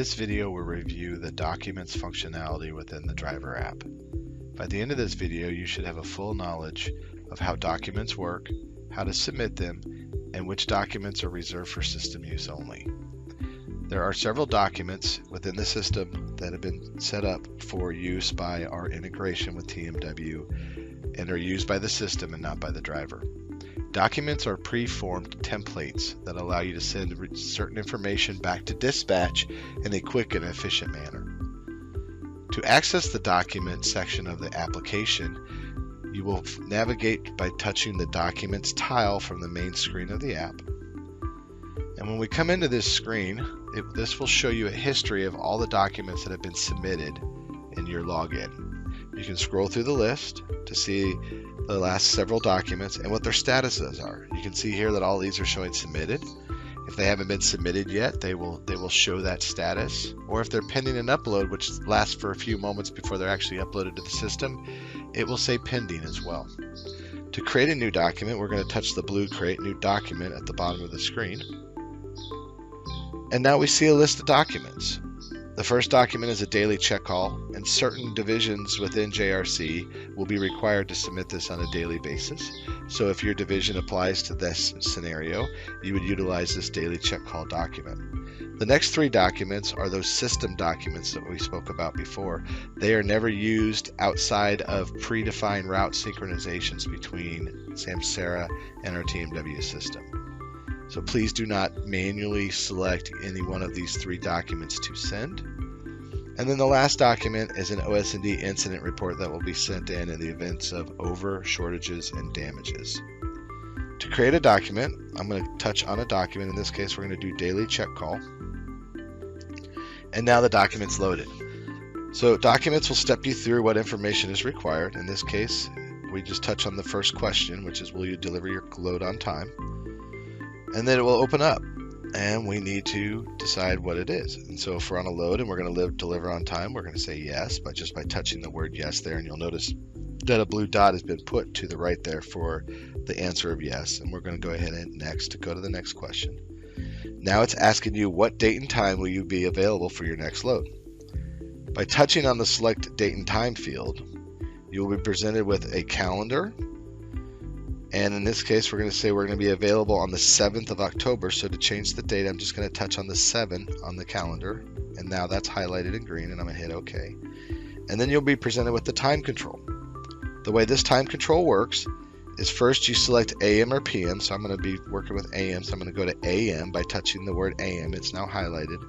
This video will review the documents functionality within the driver app. By the end of this video, you should have a full knowledge of how documents work, how to submit them, and which documents are reserved for system use only. There are several documents within the system that have been set up for use by our integration with TMW and are used by the system and not by the driver. Documents are pre-formed templates that allow you to send certain information back to dispatch in a quick and efficient manner. To access the document section of the application, you will navigate by touching the Documents tile from the main screen of the app. And when we come into this screen, this will show you a history of all the documents that have been submitted in your login. You can scroll through the list to see the last several documents and what their statuses are. You can see here that all these are showing submitted. If they haven't been submitted yet, they will show that status. Or if they're pending an upload, which lasts for a few moments before they're actually uploaded to the system, it will say pending as well. To create a new document, we're going to touch the blue Create New Document at the bottom of the screen. And now we see a list of documents. The first document is a daily check call, and certain divisions within JRC will be required to submit this on a daily basis. So if your division applies to this scenario, you would utilize this daily check call document. The next three documents are those system documents that we spoke about before. They are never used outside of predefined route synchronizations between Samsara and our TMW system. So please do not manually select any one of these three documents to send. And then the last document is an OS&D incident report that will be sent in the events of over, shortages, and damages. To create a document, I'm going to touch on a document. In this case, we're going to do daily check call. And now the document's loaded. So documents will step you through what information is required. In this case, we just touch on the first question, which is, will you deliver your load on time? And then it will open up, and we need to decide what it is. And so if we're on a load and we're going to deliver on time, we're going to say yes, but just by touching the word yes there, and you'll notice that a blue dot has been put to the right there for the answer of yes. And we're going to go ahead and next to go to the next question. Now it's asking you what date and time will you be available for your next load. By touching on the select date and time field, you will be presented with a calendar. And in this case, we're going to say we're going to be available on the 7th of October. So to change the date, I'm just going to touch on the 7 on the calendar. And now that's highlighted in green, and I'm going to hit OK. And then you'll be presented with the time control. The way this time control works is first you select AM or PM. So I'm going to be working with AM. So I'm going to go to AM by touching the word AM. It's now highlighted.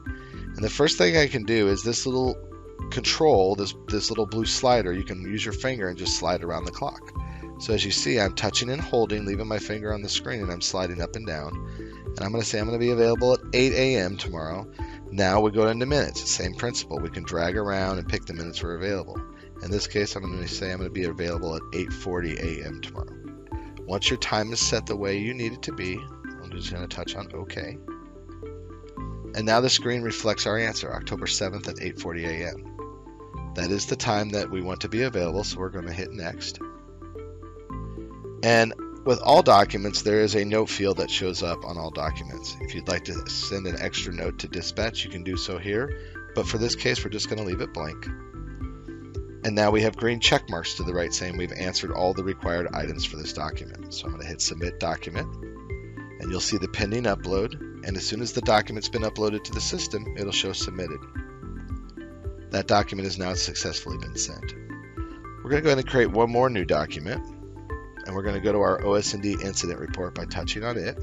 And the first thing I can do is this little control, this little blue slider, you can use your finger and just slide around the clock. So as you see, I'm touching and holding, leaving my finger on the screen, and I'm sliding up and down. And I'm going to say I'm going to be available at 8 a.m. tomorrow. Now we go into minutes. Same principle. We can drag around and pick the minutes we're available. In this case, I'm going to say I'm going to be available at 8:40 a.m. tomorrow. Once your time is set the way you need it to be, I'm just going to touch on OK. And now the screen reflects our answer, October 7th at 8:40 a.m. That is the time that we want to be available, so we're going to hit Next. And with all documents, there is a note field that shows up on all documents. If you'd like to send an extra note to dispatch, you can do so here. But for this case, we're just going to leave it blank. And now we have green check marks to the right saying we've answered all the required items for this document. So I'm going to hit Submit Document. And you'll see the pending upload. And as soon as the document's been uploaded to the system, it'll show Submitted. That document has now successfully been sent. We're going to go ahead and create one more new document. And we're going to go to our OS&D incident report by touching on it.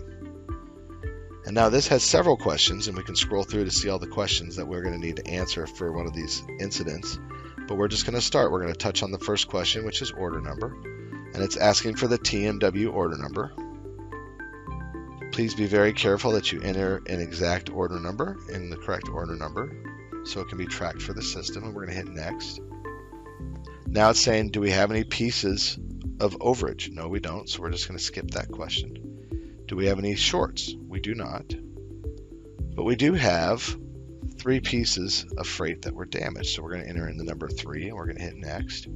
And now this has several questions, and we can scroll through to see all the questions that we're going to need to answer for one of these incidents. But we're just going to start. We're going to touch on the first question, which is order number. And it's asking for the TMW order number. Please be very careful that you enter an exact order number in the correct order number so it can be tracked for the system. And we're going to hit Next. Now it's saying, do we have any pieces of overage? No, we don't, so we're just going to skip that question. Do we have any shorts? We do not. But we do have 3 pieces of freight that were damaged, so we're going to enter in the number 3, and we're going to hit Next.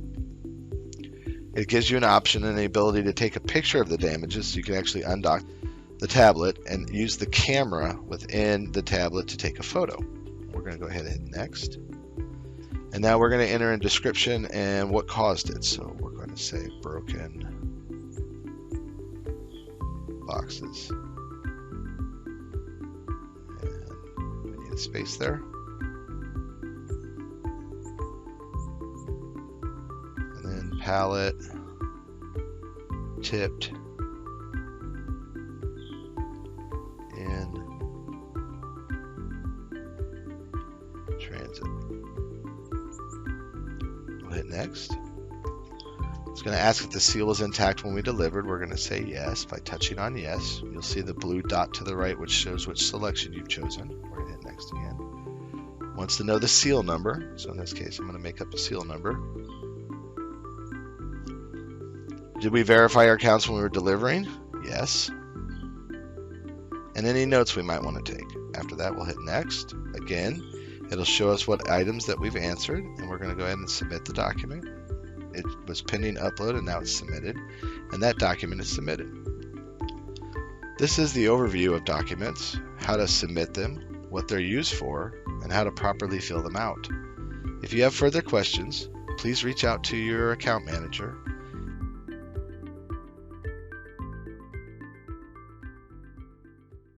It gives you an option and the ability to take a picture of the damages, so you can actually undock the tablet and use the camera within the tablet to take a photo. We're we're going to go ahead and hit next. And now we're going to enter in description and what caused it. So we're going to say broken boxes. And we need a space there. And then pallet, tipped, in transit. We'll hit next. It's going to ask if the seal is intact when we delivered. We're going to say yes. By touching on yes, you'll see the blue dot to the right which shows which selection you've chosen. We're going to hit next again. Wants to know the seal number. So in this case, I'm going to make up the seal number. Did we verify our counts when we were delivering? Yes. And any notes we might want to take. After that, we'll hit next. Again, it'll show us what items that we've answered, and we're going to go ahead and submit the document. It was pending upload, and now it's submitted, and that document is submitted. This is the overview of documents, how to submit them, what they're used for, and how to properly fill them out. If you have further questions, please reach out to your account manager